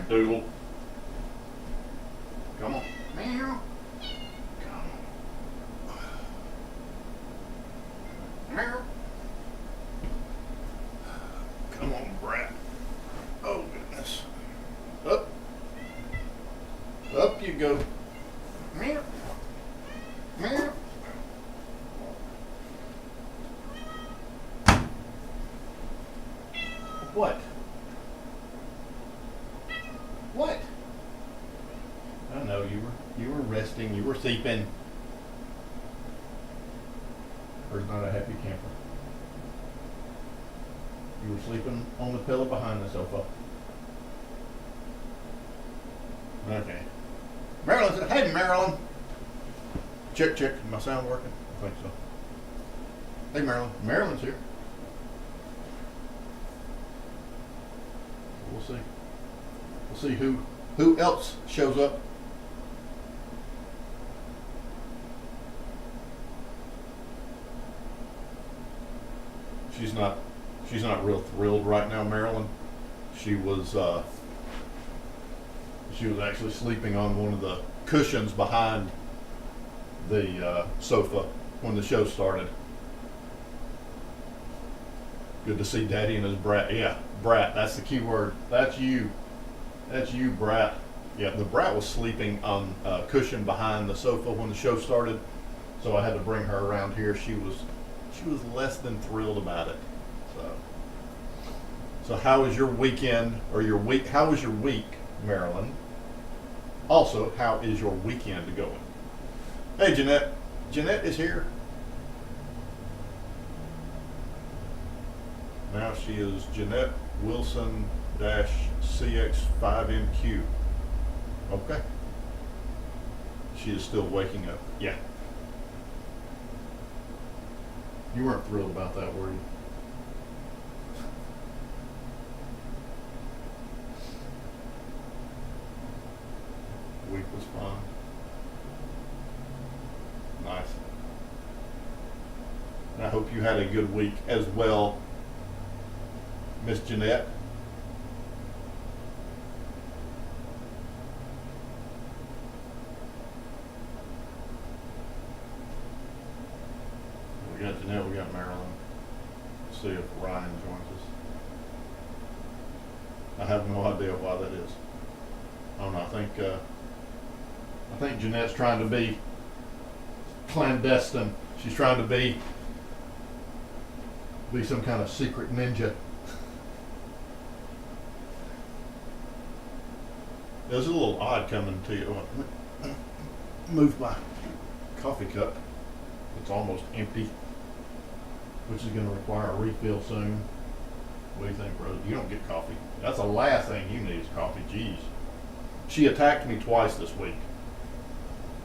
Doodle. Come on. Meow. Come on. Meow. Come on, brat. Oh, goodness. Up. Up you go. Meow. Meow. What? What? I know you were resting, you were sleeping. Where's not a happy camper? You were sleeping on the pillow behind the sofa. Okay. Marilyn said, hey Marilyn. Check, check. Is my sound working? I think so. Hey Marilyn. Marilyn's here. We'll see. We'll see who else shows up. She's not real thrilled right now, Marilyn. She was actually sleeping on one of the cushions behind the sofa when the show started. Good to see Daddy and his brat. Yeah, brat. That's the key word. That's you. That's you, brat. Yeah, the brat was sleeping on a cushion behind the sofa when the show started, so I had to bring her around here. She was less than thrilled about it. So how was your weekend or your week? How was your week, Marilyn? Also, how is your weekend going? Hey, Jeanette. Jeanette is here. Now she is Jeanette Wilson CX5MQ. Okay. She is still waking up. Yeah. You weren't thrilled about that, were you? Week was fun. Nice. And I hope you had a good week as well, Miss Jeanette. We got Jeanette, we got Marilyn. Let's see if Ryan joins us. I have no idea why that is. I don't know, I think Jeanette's trying to be clandestine. She's trying to be some kind of secret ninja. It was a little odd coming to you. Move my coffee cup. It's almost empty, which is going to require a refill soon. What do you think, Rose? You don't get coffee. That's the last thing you need is coffee. Jeez. She attacked me twice this week.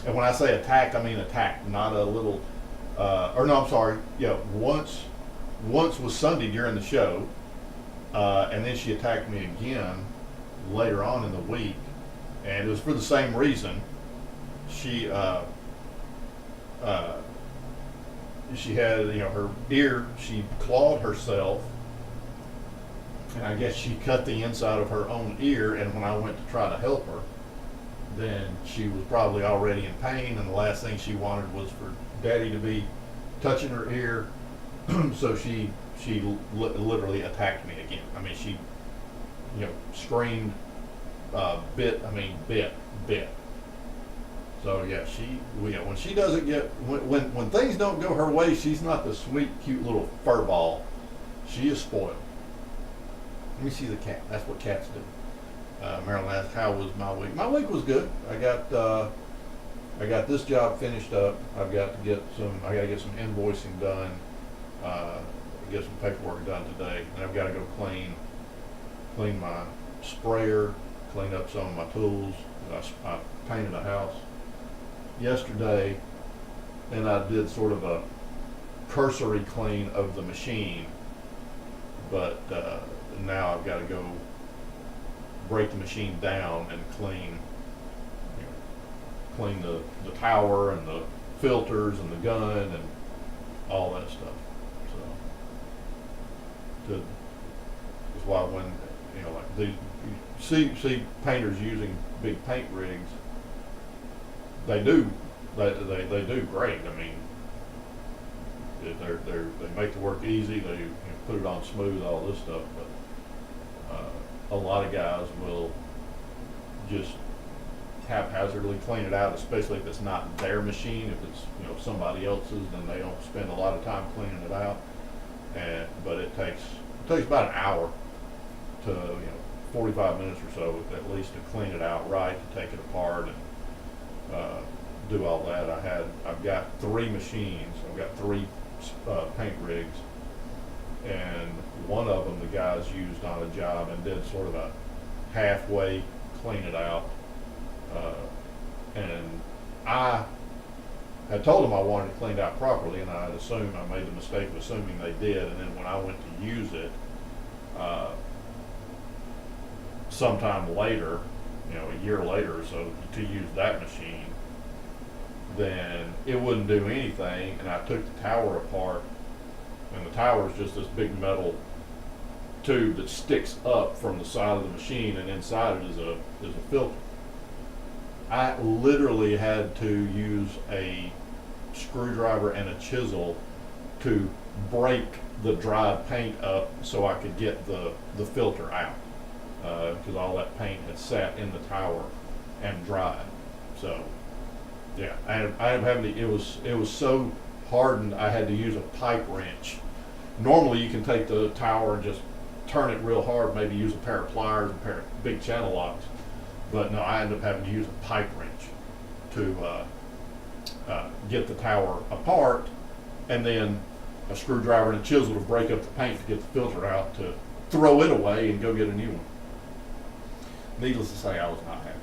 And when I say attacked, I mean attacked, not a little, or no, I'm sorry. Yeah, once was Sunday during the show, and then she attacked me again later on in the week, and it was for the same reason. She had, her ear, she clawed herself, and I guess she cut the inside of her own ear, and when I went to try to help her, then she was probably already in pain, and the last thing she wanted was for Daddy to be touching her ear, so she literally attacked me again. I mean, she, screamed, bit. So yeah, when she doesn't get, when things don't go her way, she's not the sweet, cute little fur ball. She is spoiled. Let me see the cat. That's what cats do. Marilyn asked, how was my week? My week was good. I got this job finished up. I got to get some invoicing done, get some paperwork done today, and I've got to go clean my sprayer, clean up some of my tools. I painted a house yesterday, and I did sort of a cursory clean of the machine, but now I've got to go break the machine down and clean the tower and the filters and the gun and all that stuff. So that's why like you see painters using big paint rigs. They do, they do great. I mean, they make the work easy. They put it on smooth, all this stuff. But a lot of guys will just haphazardly clean it out, especially if it's not their machine. If it's somebody else's, then they don't spend a lot of time cleaning it out. But it takes about an hour to 45 minutes or so at least to clean it out right, to take it apart and do all that. I've got 3 machines. I've got 3 paint rigs, and one of them the guys used on a job and did sort of a halfway clean it out. And I had told them I wanted it cleaned out properly, and I had assumed, I made the mistake of assuming they did, and then when I went to use it sometime later, a year later or so, to use that machine, then it wouldn't do anything, and I took the tower apart, and the tower is just this big metal tube that sticks up from the side of the machine, and inside it is a filter. I literally had to use a screwdriver and a chisel to break the dried paint up so I could get the filter out, because all that paint had sat in the tower and dried. So yeah, it was so hardened I had to use a pipe wrench. Normally you can take the tower and just turn it real hard, maybe use a pair of pliers, a pair of big channel locks. But no, I ended up having to use a pipe wrench to get the tower apart, and then a screwdriver and a chisel to break up the paint to get the filter out, to throw it away and go get a new one. Needless to say, I was not happy.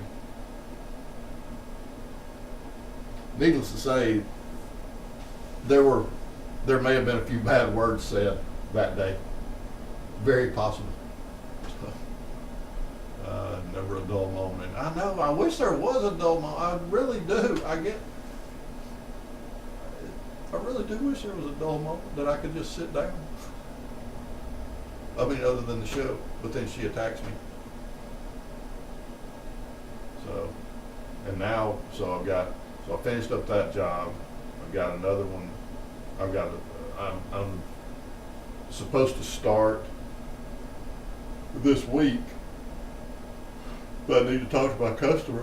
Needless to say, there may have been a few bad words said that day. Very possible. Never a dull moment. I know. I wish there was a dull moment. I really do. I really do wish there was a dull moment that I could just sit down. I mean, other than the show. But then she attacks me. So, and now, so I finished up that job. I've got another one. I'm supposed to start this week, but I need to talk to my customer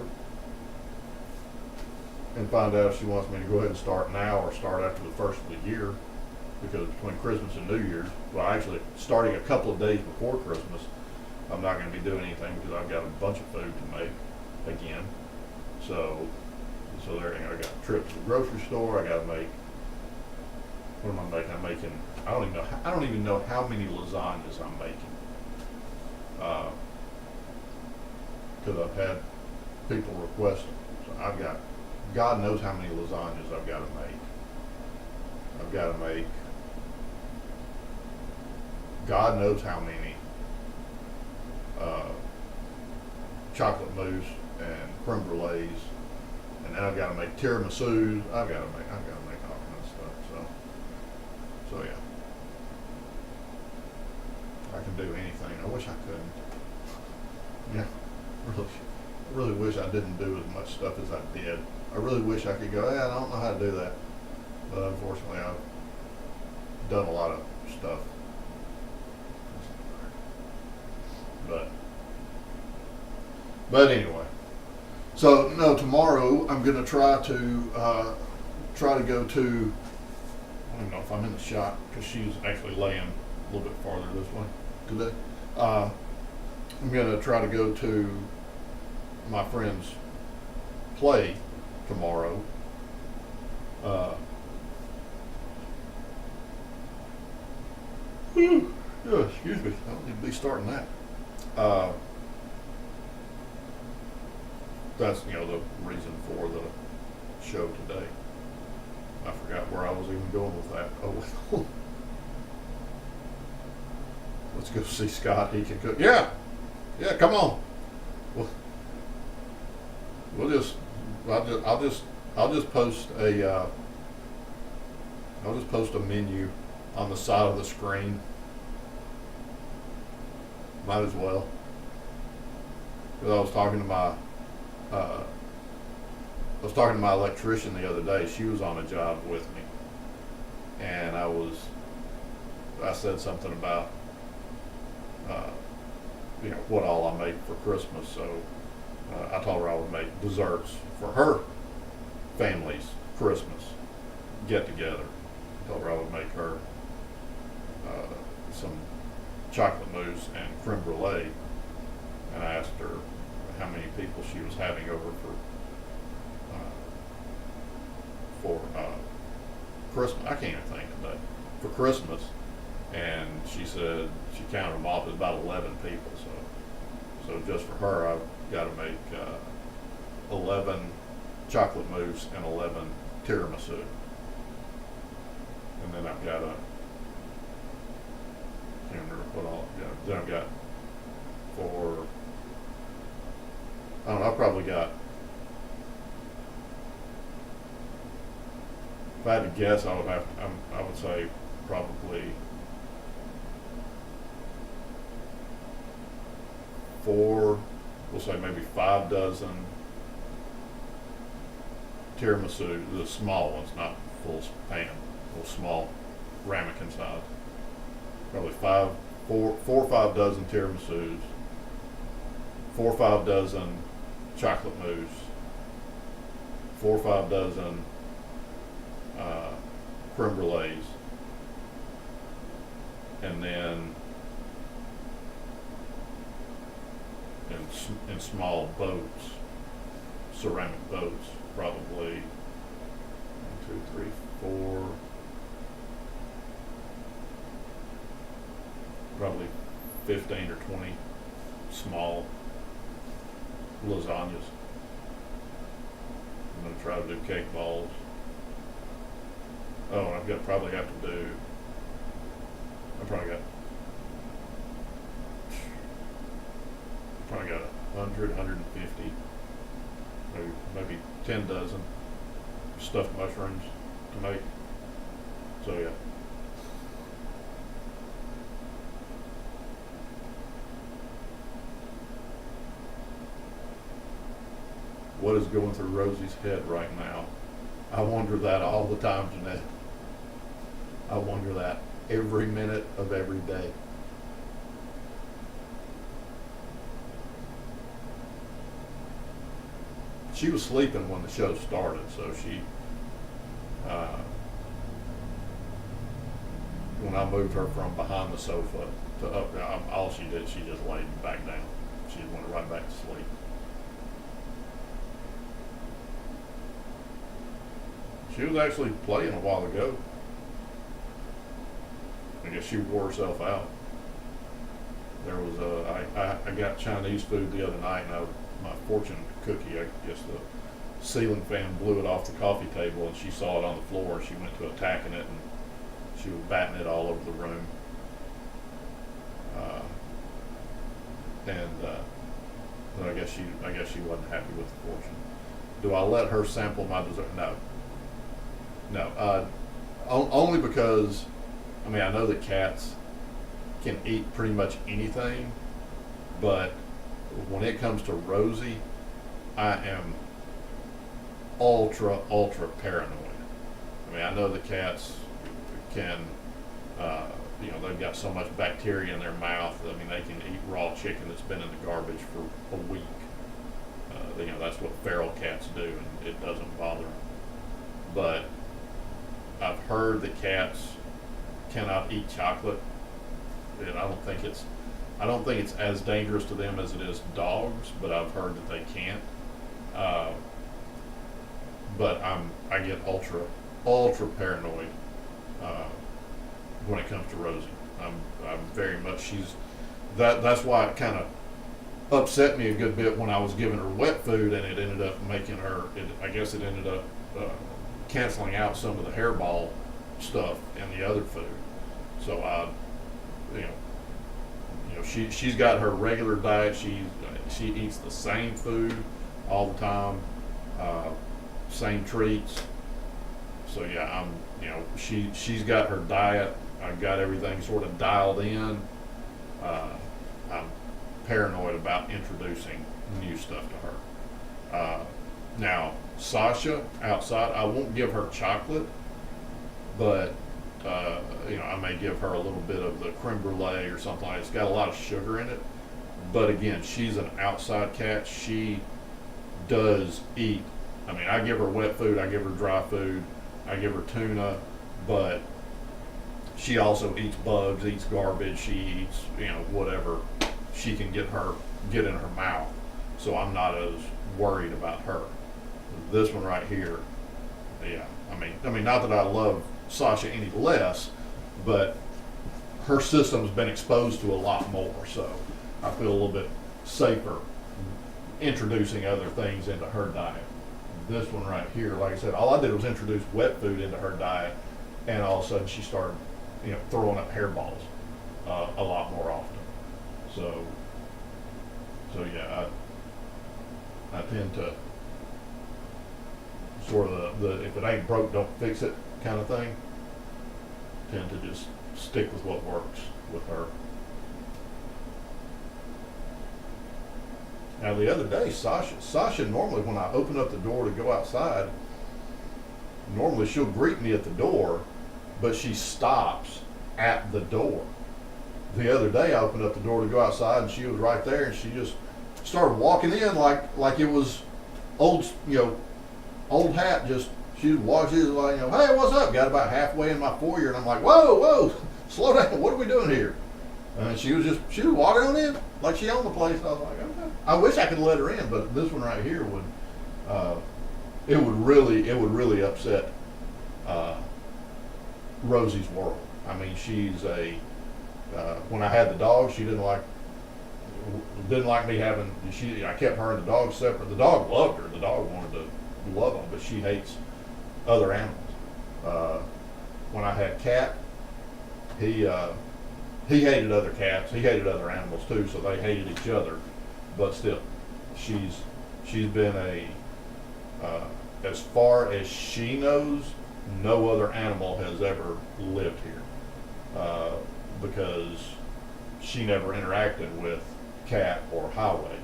and find out if she wants me to go ahead and start now or start after the first of the year, because between Christmas and New Year's, well, actually starting a couple of days before Christmas, I'm not going to be doing anything because I've got a bunch of food to make again. So there, I got a trip to the grocery store. I got to make. What am I making? I don't even know how many lasagnas I'm making. Because I've had people request them. So I've got, God knows how many lasagnas I've got to make. I've got to make God knows how many chocolate mousse and creme brulees, and then I've got to make tiramisus. I've got to make all kinds of stuff. So yeah, I can do anything. I wish I couldn't. Yeah, I really wish I didn't do as much stuff as I did. I really wish I could go, I don't know how to do that. But unfortunately, I've done a lot of stuff. But anyway, so no, tomorrow I'm going to try to go to, I don't know if I'm in the shop because she's actually laying a little bit farther this way today. I'm going to try to go to my friend's play tomorrow. Excuse me, I don't need to be starting that. That's, the reason for the show today. I forgot where I was even going with that. Oh, well. Let's go see Scott. He can cook. Yeah, come on. I'll just post a menu on the side of the screen. Might as well. 'Cause I was talking to my electrician the other day. She was on a job with me, and I said something about what all I make for Christmas. So I told her I would make desserts for her family's Christmas get together. I told her I would make her some chocolate mousse and creme brulee, and I asked her how many people she was having over for Christmas. I can't even think of that, for Christmas, and she said she counted them off as about 11 people. So just for her, I've got to make 11 chocolate mousse and 11 tiramisu, and then I've got can't remember what all I've got. Then I've got I don't know, I've probably got, if I had to guess, I would say probably 4, we'll say maybe 5 dozen tiramisu, the small ones, not full pan, little small ramekin size. Probably 4 or 5 dozen tiramisus, 4 or 5 dozen chocolate mousse, 4 or 5 dozen creme brulees, and then in small boats, ceramic boats, probably 1, 2, 3, 4, probably 15 or 20 small lasagnas. I'm going to try to do cake balls. Oh, and I probably got 100, 150, maybe 10 dozen stuffed mushrooms to make. So yeah. What is going through Rosie's head right now? I wonder that all the time, Jeanette. I wonder that every minute of every day. She was sleeping when the show started, so she, when I moved her from behind the sofa to up, all she did, she just laid back down. She went right back to sleep. She was actually playing a while ago. I guess she wore herself out. There was I got Chinese food the other night, and my fortune cookie, I guess the ceiling fan blew it off the coffee table, and she saw it on the floor, and she went to attacking it, and she was batting it all over the room. But I guess she wasn't happy with the fortune. Do I let her sample my dessert? No. Only because, I mean, I know that cats can eat pretty much anything, but when it comes to Rosie, I am ultra paranoid. I mean, I know the cats can, they've got so much bacteria in their mouth. I mean, they can eat raw chicken that's been in the garbage for a week. That's what feral cats do, and it doesn't bother them. But I've heard that cats cannot eat chocolate, and I don't think it's as dangerous to them as it is dogs, but I've heard that they can't. But I get ultra paranoid when it comes to Rosie. I'm very much that's why it kind of upset me a good bit when I was giving her wet food, and it ended up making her. I guess it ended up canceling out some of the hairball stuff in the other food. So she's got her regular diet. She eats the same food all the time, same treats. So yeah, she's got her diet. I've got everything sort of dialed in. paranoid about introducing new stuff to her. Now, Sasha outside, I won't give her chocolate, but I may give her a little bit of the creme brulee or something like that. It's got a lot of sugar in it. But again, she's an outside cat. She does eat. I mean, I give her wet food, I give her dry food, I give her tuna, but she also eats bugs, eats garbage, she eats, whatever she can get in her mouth. So I'm not as worried about her. This one right here, yeah. I mean, not that I love Sasha any less, but her system's been exposed to a lot more, so I feel a little bit safer introducing other things into her diet. This one right here, like I said, all I did was introduce wet food into her diet, and all of a sudden she started, throwing up hairballs a lot more often. So yeah, I tend to sort of the if it ain't broke, don't fix it kind of thing. Tend to just stick with what works with her. Now the other day, Sasha normally when I open up the door to go outside, normally she'll greet me at the door, but she stops at the door. The other day I opened up the door to go outside and she was right there and she just started walking in like it was old hat. Just she was like, hey, what's up? Got about halfway in my foyer and I'm like, whoa, slow down. What are we doing here? And she was walking on in like she owned the place. And I was like, okay. I wish I could let her in, but this one right here would, it would really upset Rosie's world. I mean, she's when I had the dog, she didn't like me having. I kept her and the dog separate. The dog loved her. The dog wanted to love them, but she hates other animals. When I had Cat, he hated other cats. He hated other animals too, so they hated each other. But still, she's been as far as she knows, no other animal has ever lived here because she never interacted with Cat or Highway.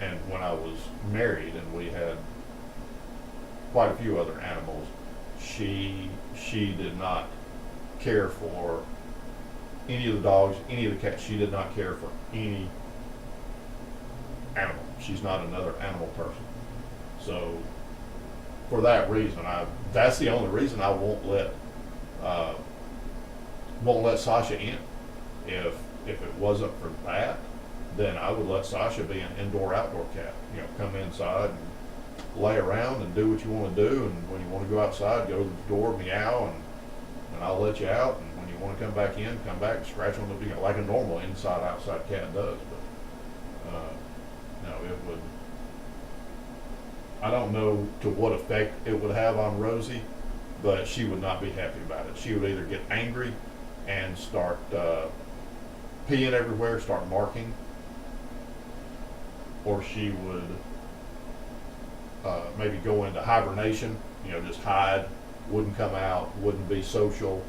And when I was married and we had quite a few other animals, she did not care for any of the dogs, any of the cats. She did not care for any animal. She's not another animal person. So for that reason, that's the only reason I won't let Sasha in. If it wasn't for that, then I would let Sasha be an indoor-outdoor cat. Come inside and lay around and do what you want to do. And when you want to go outside, go to the door, meow, and I'll let you out. And when you want to come back in, come back and scratch on the like a normal inside-outside cat does. But no, it would. I don't know to what effect it would have on Rosie, but she would not be happy about it. She would either get angry and start peeing everywhere, start marking, or she would maybe go into hibernation, just hide, wouldn't come out, wouldn't be social,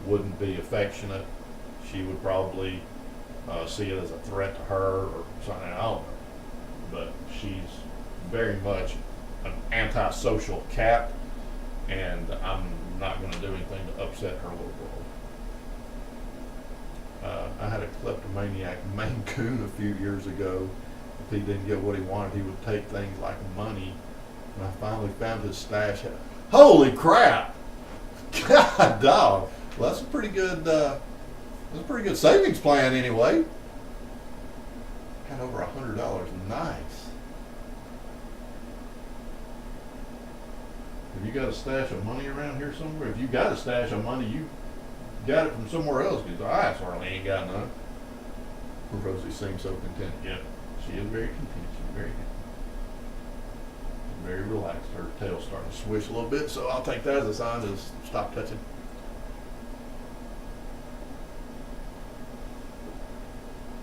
wouldn't be affectionate. She would probably see it as a threat to her or something, I don't know. But she's very much an antisocial cat, and I'm not going to do anything to upset her little world. I had a kleptomaniac Maine Coon a few years ago. If he didn't get what he wanted, he would take things like money. And I finally found his stash. Holy crap! God, dog. Well, that's a pretty good savings plan anyway. Had over $100. Nice. Have you got a stash of money around here somewhere? If you got a stash of money, you got it from somewhere else, because I certainly ain't got none. Rosie seems so content. Yeah, she is very content. She's very happy. Very relaxed. Her tail's starting to swish a little bit, so I'll take that as a sign to stop touching.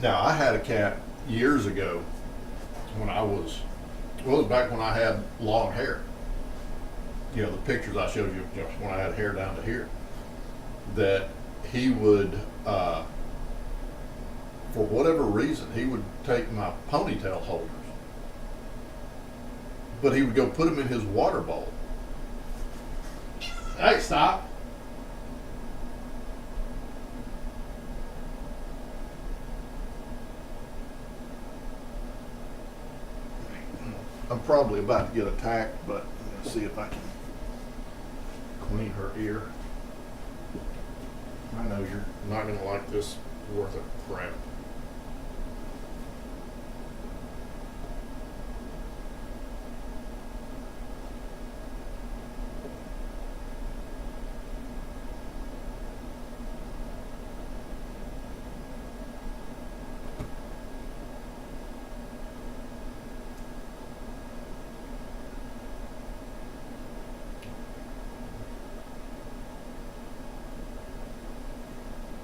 Now, I had a cat years ago when it was back when I had long hair. The pictures I showed you, when I had hair down to here, that he would for whatever reason, he would take my ponytail holders, but he would go put them in his water bowl. Hey, stop. I'm probably about to get attacked, but I'm going to see if I can clean her ear. I know you're not going to like this worth of crap.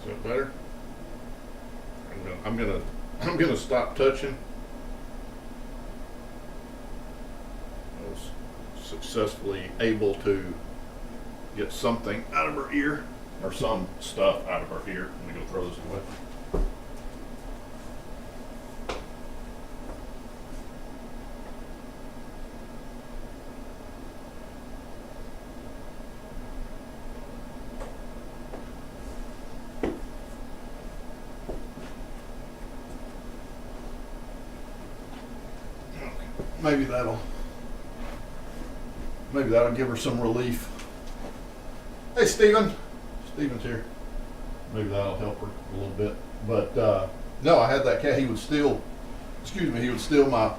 Is that better? I'm gonna stop touching. I was successfully able to get something out of her ear, or some stuff out of her ear. Let me go throw this away. Maybe that'll give her some relief. Hey, Steven. Steven's here. Maybe that'll help her a little bit. But no, I had that cat. He would steal. He would steal my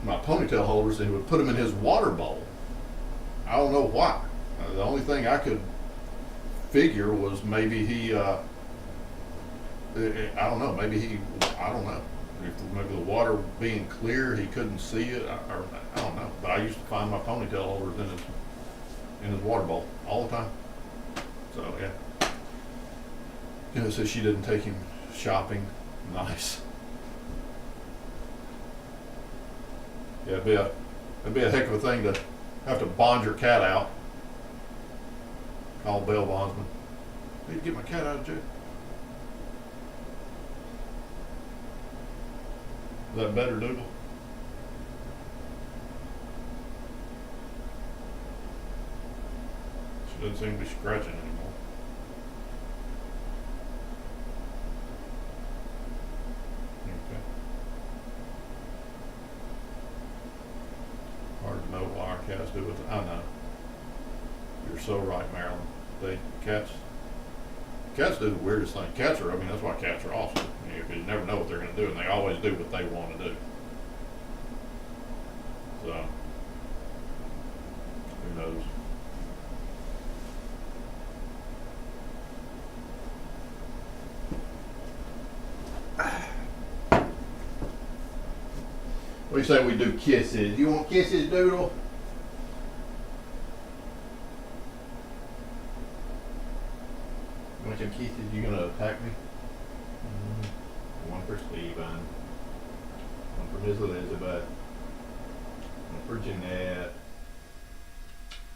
my ponytail holders, and he would put them in his water bowl. I don't know why. The only thing I could figure was maybe he. I don't know. I don't know. If maybe the water being clear, he couldn't see it. Or I don't know. But I used to find my ponytail holders in his water bowl all the time. So yeah. So she didn't take him shopping. Nice. Yeah, it'd be a heck of a thing to have to bond your cat out. Call bail bondsman. I need to get my cat out of jail. Is that better, Doodle? She doesn't seem to be scratching anymore. Okay. Hard to know what our cats do with it. I know. You're so right, Marilyn. Cats do the weirdest thing. That's why cats are awesome. You never know what they're going to do, and they always do what they want to do. So, who knows? What do you say we do kisses? You want kisses, Doodle? You want some kisses? You gonna attack me? One for Stephen, one for Miss Elizabeth, one for Jeanette,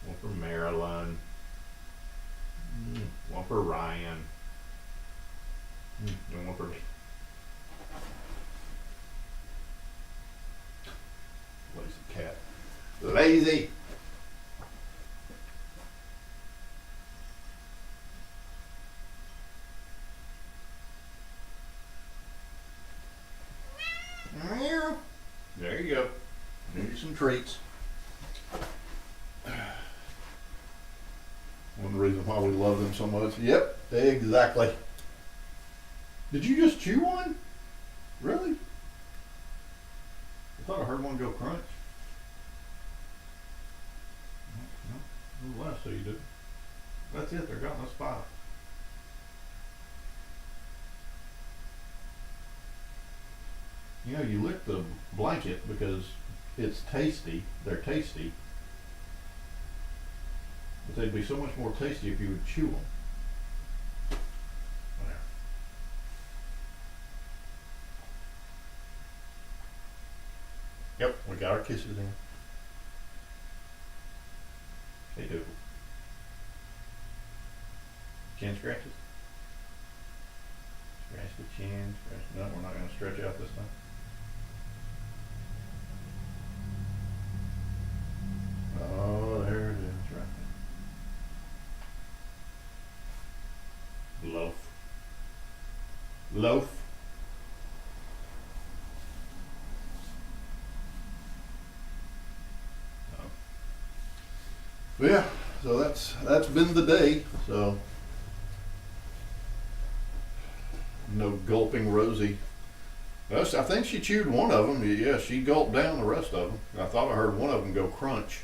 one for Marilyn, one for Ryan, and one for me. Lazy cat. Lazy! There you go. Give you some treats. One reason why we love them so much. Yep, exactly. Did you just chew one? Really? I thought I heard one go crunch. No, the last two you did. That's it, they're gone. That's 5. You know, you lick the blanket because it's tasty. They're tasty. But they'd be so much more tasty if you would chew them. There. Yep, we got our kisses in. Hey, Doodle. Chin scratches. Scratch the chin. Scratch. No, we're not going to stretch out this time. Oh, there it is, right there. Loaf. Loaf. But yeah, so that's been the day. So no gulping Rosie. I think she chewed one of them. Yeah, she gulped down the rest of them. I thought I heard one of them go crunch.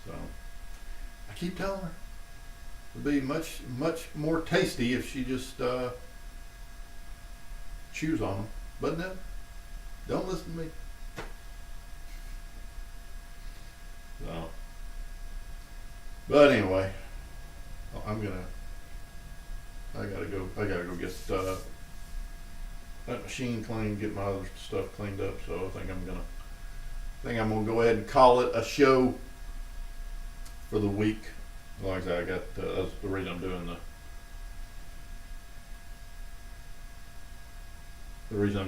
So I keep telling her it'd be much more tasty if she just chews on them. But no, don't listen to me. So, but anyway, I gotta go get that machine cleaned, get my other stuff cleaned up. So I think I'm gonna go ahead and call it a show for the week. Like I said, I got that's the reason I'm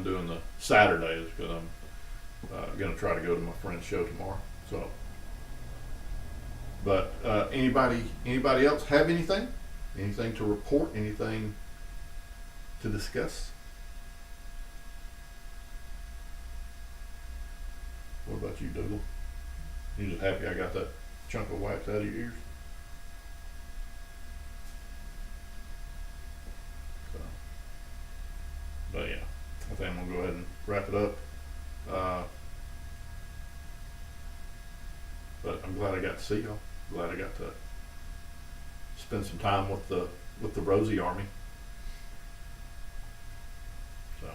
doing the Saturday is because I'm gonna try to go to my friend's show tomorrow. So, but anybody else have anything to report? Anything to discuss? What about you, Dougal? You just happy I got that chunk of wax out of your ears? So, but yeah, I think I'm gonna go ahead and wrap it up. But I'm glad I got to see y'all. Glad I got to spend some time with the Rosie Army. So,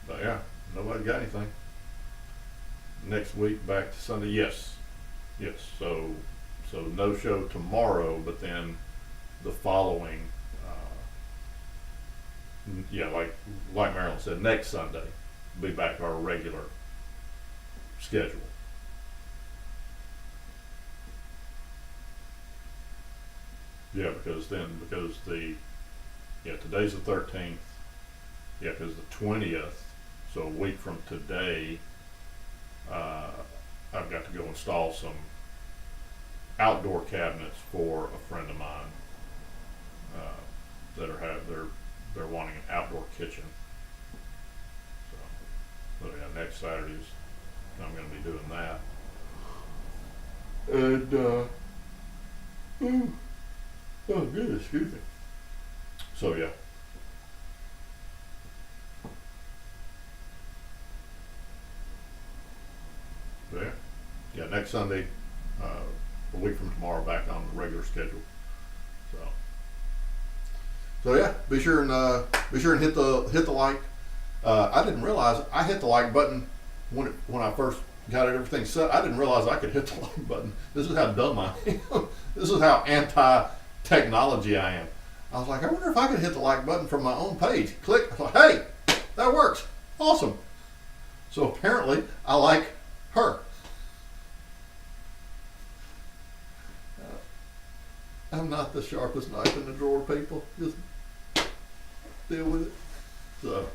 but yeah, nobody got anything. Next week back to Sunday. Yes. So no show tomorrow, but then the following. Yeah, like Marilyn said, next Sunday be back to our regular schedule. Yeah, because today's the 13th. Yeah, because the 20th, so a week from today, I've got to go install some outdoor cabinets for a friend of mine they're wanting an outdoor kitchen. So yeah, next Saturday's I'm going to be doing that. And oh goodness, excuse me. So yeah. There. Yeah, next Sunday, a week from tomorrow, back on the regular schedule. So yeah, be sure and hit the like. I didn't realize I hit the like button when I first got everything set. I didn't realize I could hit the like button. This is how dumb I am. This is how anti-technology I am. I was like, I wonder if I could hit the like button from my own page. Click. I thought, hey, that works. Awesome. So apparently, I like her. I'm not the sharpest knife in the drawer, people. Just deal with it. So,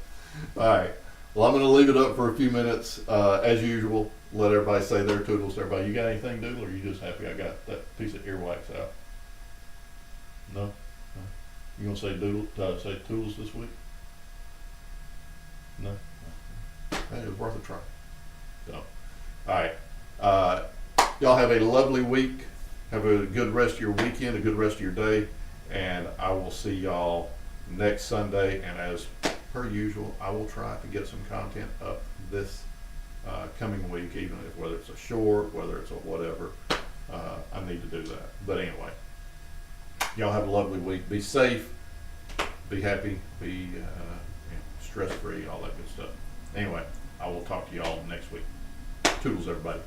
all right. Well, I'm going to leave it up for a few minutes. As usual, let everybody say their toodles to everybody. You got anything, Doodle, or are you just happy I got that piece of earwax out? No? No. You going to say say toodles this week? No? Hey, it was worth a try. So, all right. Y'all have a lovely week. Have a good rest of your weekend, a good rest of your day, and I will see y'all next Sunday. And as per usual, I will try to get some content up this coming week, even if whether it's a short, whether it's a whatever, I need to do that. But anyway, y'all have a lovely week. Be safe, be happy, be stress-free, all that good stuff. Anyway, I will talk to y'all next week. Toodles, everybody.